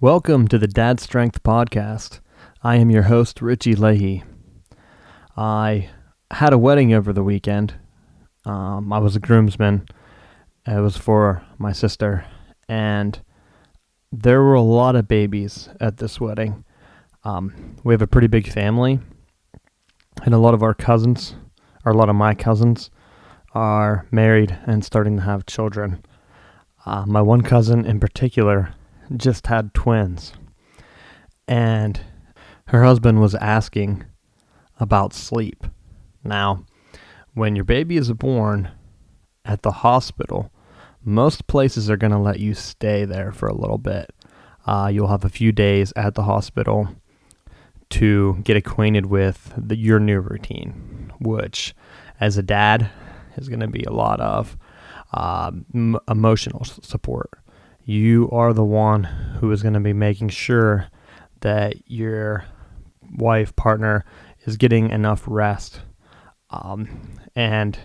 Welcome to the Dad Strength Podcast. I am your host, Richie Leahy. I had a wedding over the weekend. I was a groomsman. It was for my sister, and there were a lot of babies at this wedding. We have a pretty big family, and a lot of my cousins are married and starting to have children. My one cousin in particular just had twins, and her husband was asking about sleep. Now, when your baby is born at the hospital, most places are going to let you stay there for a little bit. You'll have a few days at the hospital to get acquainted with your new routine, which as a dad is going to be a lot of emotional support. You are the one who is going to be making sure that your wife, partner, is getting enough rest. And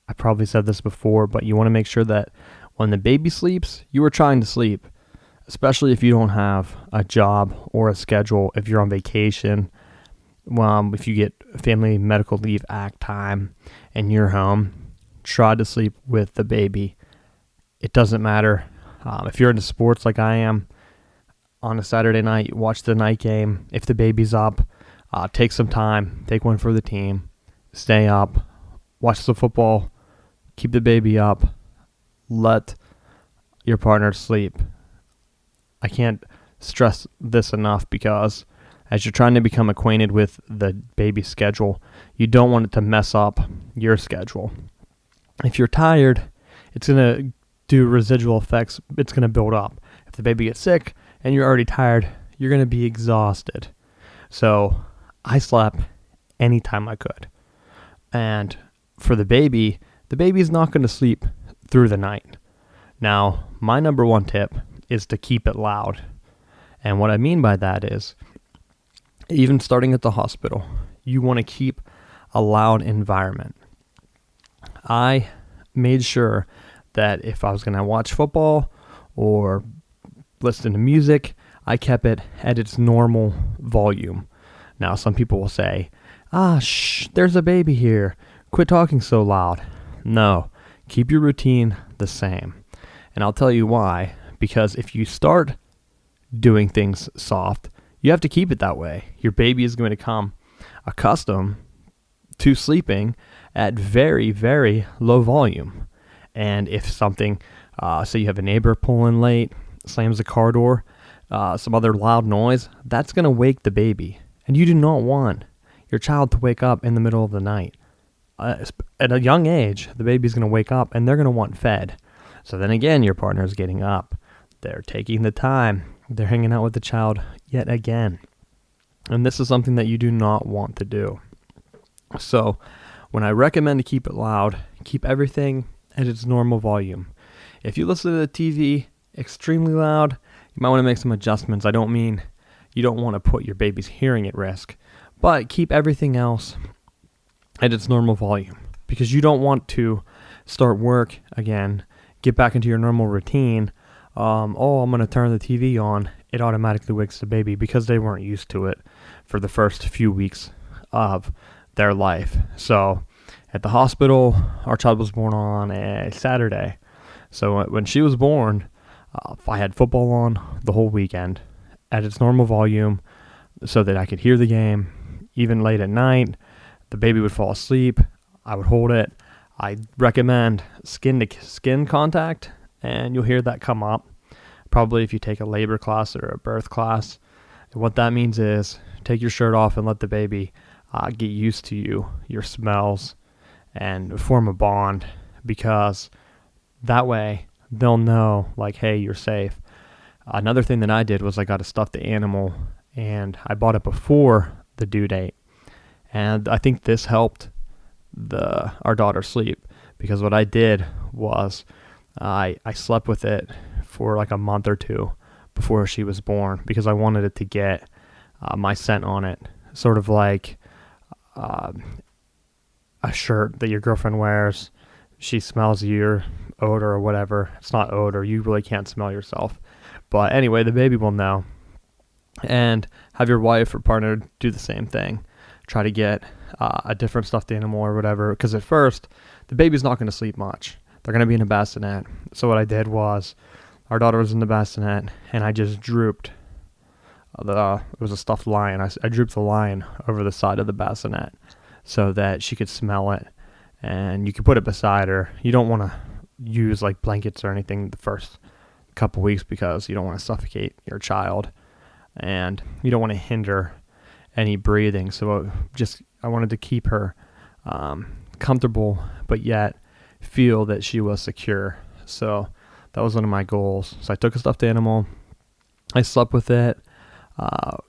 I probably said this before, but you want to make sure that when the baby sleeps, you are trying to sleep, especially if you don't have a job or a schedule, if you're on vacation, if you get Family Medical Leave Act time and you're home, try to sleep with the baby. It doesn't matter. If you're into sports like I am, on a Saturday night, watch the night game. If the baby's up, take some time, take one for the team, stay up, watch the football, keep the baby up, let your partner sleep. I can't stress this enough because as you're trying to become acquainted with the baby's schedule, you don't want it to mess up your schedule. If you're tired, it's going to do residual effects. It's going to build up. If the baby gets sick and you're already tired, you're going to be exhausted. So I slept anytime I could. And for the baby's not going to sleep through the night. Now, my number one tip is to keep it loud. And what I mean by that is, even starting at the hospital, you want to keep a loud environment. I made sure that if I was going to watch football or listen to music, I kept it at its normal volume. Now, some people will say, shh, there's a baby here. Quit talking so loud. No, keep your routine the same. And I'll tell you why. Because if you start doing things soft, you have to keep it that way. Your baby is going to become accustomed to sleeping at very, very low volume. And if something, say you have a neighbor pulling late, slams a car door, some other loud noise, that's going to wake the baby. And you do not want your child to wake up in the middle of the night. At a young age, the baby's going to wake up and they're going to want fed. So then again, your partner's getting up. They're taking the time. They're hanging out with the child yet again. And this is something that you do not want to do. So when I recommend to keep it loud, keep everything at its normal volume. If you listen to the TV extremely loud, you might want to make some adjustments. I don't mean you don't want to put your baby's hearing at risk, but keep everything else at its normal volume because you don't want to start work again, get back into your normal routine. I'm going to turn the TV on. It automatically wakes the baby because they weren't used to it for the first few weeks of their life. So at the hospital, our child was born on a Saturday. So when she was born, I had football on the whole weekend at its normal volume so that I could hear the game. Even late at night, the baby would fall asleep. I would hold it. I recommend skin-to-skin contact, and you'll hear that come up. Probably if you take a labor class or a birth class. And what that means is take your shirt off and let the baby get used to you, your smells, and form a bond, because that way they'll know, like, hey, you're safe. Another thing that I did was I got a stuffed animal, and I bought it before the due date. And I think this helped our daughter sleep, because what I did was I slept with it for like a month or two before she was born, because I wanted it to get my scent on it, sort of like a shirt that your girlfriend wears. She smells your odor or whatever. It's not odor. You really can't smell yourself. But anyway, the baby will know. and have your wife or partner do the same thing. Try to get a different stuffed animal or whatever, because at first, the baby's not going to sleep much. They're going to be in a bassinet. So what I did was, our daughter was in the bassinet, and I just drooped it was a stuffed lion. I drooped the lion over the side of the bassinet so that she could smell it, and you could put it beside her. You don't want to use like blankets or anything the first couple weeks because you don't want to suffocate your child, and you don't want to hinder any breathing. So I wanted to keep her comfortable, but yet feel that she was secure. So that was one of my goals. So I took a stuffed animal, I slept with it.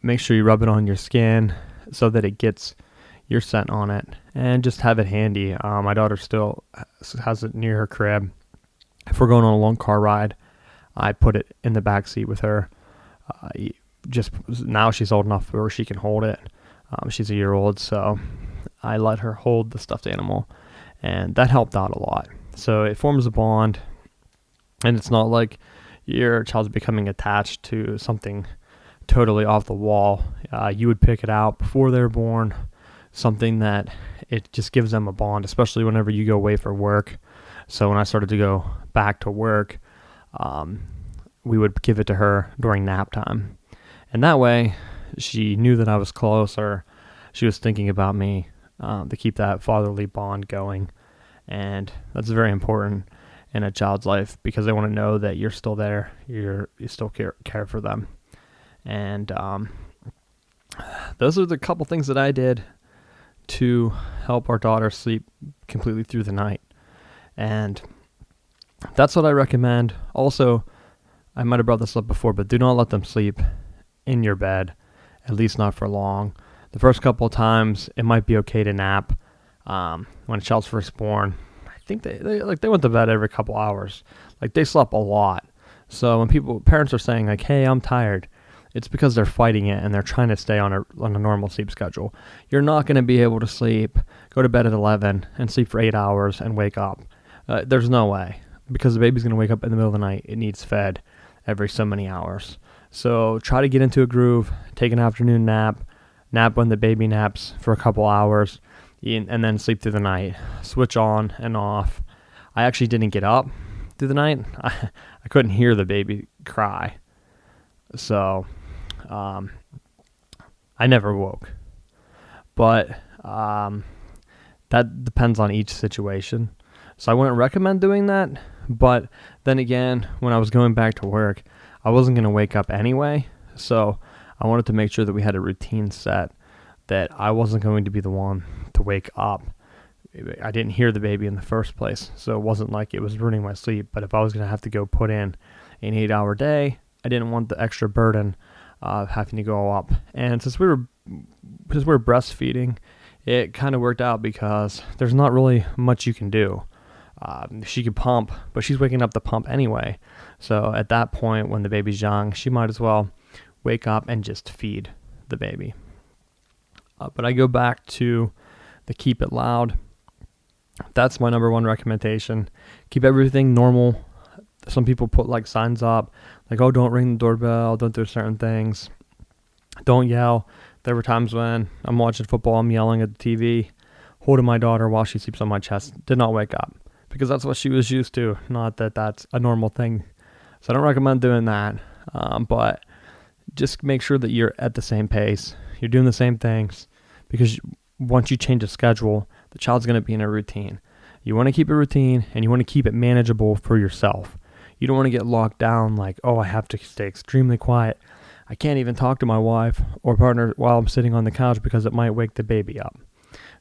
Make sure you rub it on your skin so that it gets your scent on it, and just have it handy. My daughter still has it near her crib. If we're going on a long car ride, I put it in the back seat with her. Just now she's old enough where she can hold it. She's a year old, so I let her hold the stuffed animal, and that helped out a lot. So it forms a bond, and it's not like your child's becoming attached to something totally off the wall. You would pick it out before they're born, something that it just gives them a bond, especially whenever you go away for work. So when I started to go back to work, we would give it to her during nap time. And that way, she knew that I was close, or she was thinking about me, to keep that fatherly bond going. And that's very important in a child's life, because they want to know that you're still there, you still care for them. And those are the couple things that I did to help our daughter sleep completely through the night. And that's what I recommend. Also, I might have brought this up before, but do not let them sleep in your bed, at least not for long. The first couple of times, it might be okay to nap. When a child's first born, I think they went to bed every couple hours. Like, they slept a lot. So when parents are saying like, "Hey, I'm tired," it's because they're fighting it and they're trying to stay on a normal sleep schedule. You're not going to be able to go to bed at 11 and sleep for 8 hours and wake up. There's no way, because the baby's going to wake up in the middle of the night. It needs fed every so many hours. So try to get into a groove, take an afternoon nap when the baby naps for a couple hours, and then sleep through the night. Switch on and off. I actually didn't get up through the night. I couldn't hear the baby cry. So I never woke. But that depends on each situation. So I wouldn't recommend doing that. But then again, when I was going back to work, I wasn't going to wake up anyway. So I wanted to make sure that we had a routine set, that I wasn't going to be the one to wake up. I didn't hear the baby in the first place, so it wasn't like it was ruining my sleep. But if I was going to have to go put in an 8-hour day, I didn't want the extra burden of having to go up. And since we were breastfeeding, it kind of worked out, because there's not really much you can do. She could pump, but she's waking up the pump anyway. So at that point, when the baby's young, she might as well wake up and just feed the baby. But I go back to the keep it loud. That's my number one recommendation. Keep everything normal. Some people put like signs up, like, "Oh, don't ring the doorbell, don't do certain things, don't yell." There were times when I'm watching football, I'm yelling at the TV, holding my daughter while she sleeps on my chest. Did not wake up, because that's what she was used to, not that that's a normal thing. So I don't recommend doing that. But just make sure that you're at the same pace. You're doing the same things, because once you change the schedule, the child's going to be in a routine. You want to keep a routine, and you want to keep it manageable for yourself. You don't want to get locked down like, "Oh, I have to stay extremely quiet. I can't even talk to my wife or partner while I'm sitting on the couch because it might wake the baby up."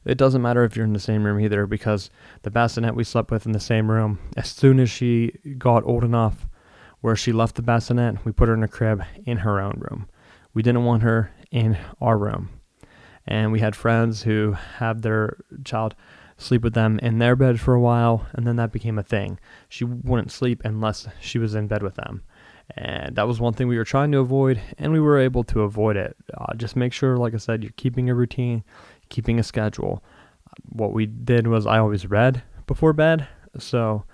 It doesn't matter if you're in the same room either, because the bassinet we slept with in the same room, as soon as she got old enough where she left the bassinet, we put her in a crib in her own room. We didn't want her in our room. And we had friends who had their child sleep with them in their bed for a while, and then that became a thing. She wouldn't sleep unless she was in bed with them. And that was one thing we were trying to avoid, and we were able to avoid it. Just make sure, like I said, you're keeping a routine, keeping a schedule. What we did was I always read before bed. So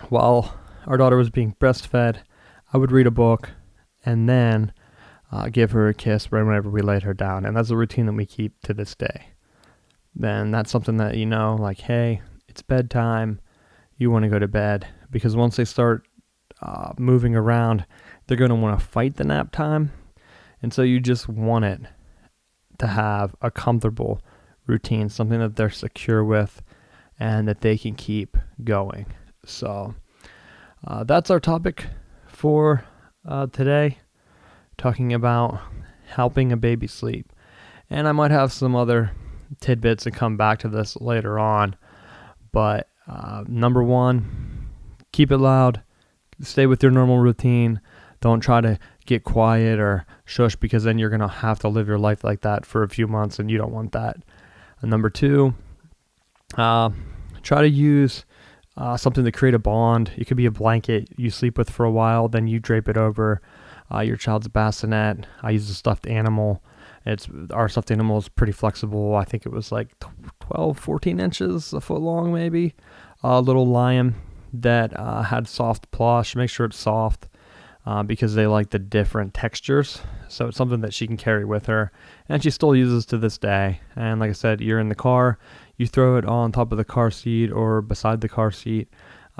while our daughter was being breastfed, I would read a book, and then give her a kiss right whenever we laid her down. And that's a routine that we keep to this day. Then that's something that, like, hey, it's bedtime. You want to go to bed. Because once they start moving around, they're going to want to fight the nap time. And so you just want it to have a comfortable routine, something that they're secure with and that they can keep going. So that's our topic for today, talking about helping a baby sleep. And I might have some other tidbits and come back to this later on. But number one, keep it loud. Stay with your normal routine. Don't try to get quiet or shush, because then you're going to have to live your life like that for a few months, and you don't want that. And number two, try to use something to create a bond. It could be a blanket you sleep with for a while, then you drape it over your child's bassinet. I use a stuffed animal. Our stuffed animal is pretty flexible. I think it was like 12, 14 inches, a foot long maybe. A little lion that had soft plush. Make sure it's soft because they like the different textures. So it's something that she can carry with her, and she still uses to this day. And like I said, you're in the car, you throw it on top of the car seat or beside the car seat,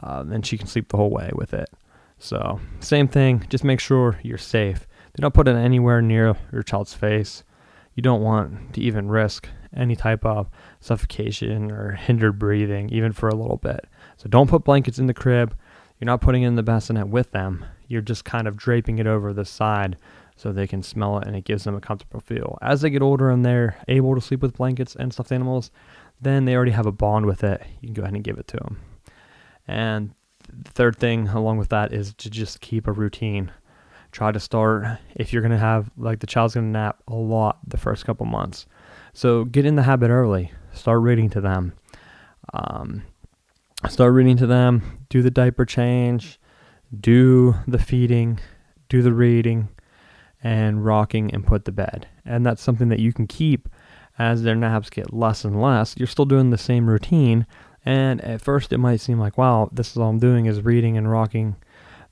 and she can sleep the whole way with it. So same thing, just make sure you're safe. Do not put it anywhere near your child's face. You don't want to even risk any type of suffocation or hindered breathing, even for a little bit. So don't put blankets in the crib. You're not putting it in the bassinet with them. You're just kind of draping it over the side so they can smell it, and it gives them a comfortable feel. As they get older and they're able to sleep with blankets and stuffed animals, then they already have a bond with it. You can go ahead and give it to them. And the third thing along with that is to just keep a routine. Try to start, if you're going to have, like, the child's going to nap a lot the first couple months. So get in the habit early. Start reading to them. Do the diaper change, do the feeding, do the reading, and rocking and put to bed. And that's something that you can keep as their naps get less and less. You're still doing the same routine. And at first it might seem like, wow, this is all I'm doing is reading and rocking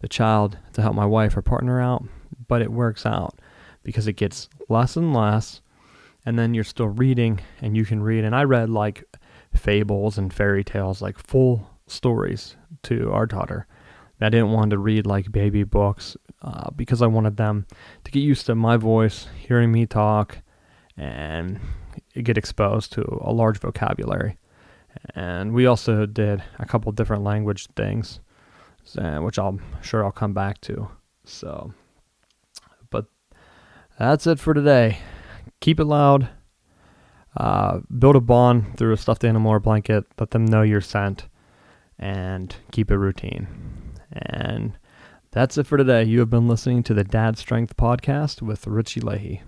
the child to help my wife or partner out. But it works out because it gets less and less. And then you're still reading, and you can read. And I read like fables and fairy tales, like full stories to our daughter. I didn't want to read like baby books because I wanted them to get used to my voice, hearing me talk, and get exposed to a large vocabulary. And we also did a couple different language things, which I'm sure I'll come back to. So, but that's it for today. Keep it loud. Build a bond through a stuffed animal or blanket. Let them know you're sent, and keep a routine. And that's it for today. You have been listening to the Dad Strength Podcast with Richie Leahy.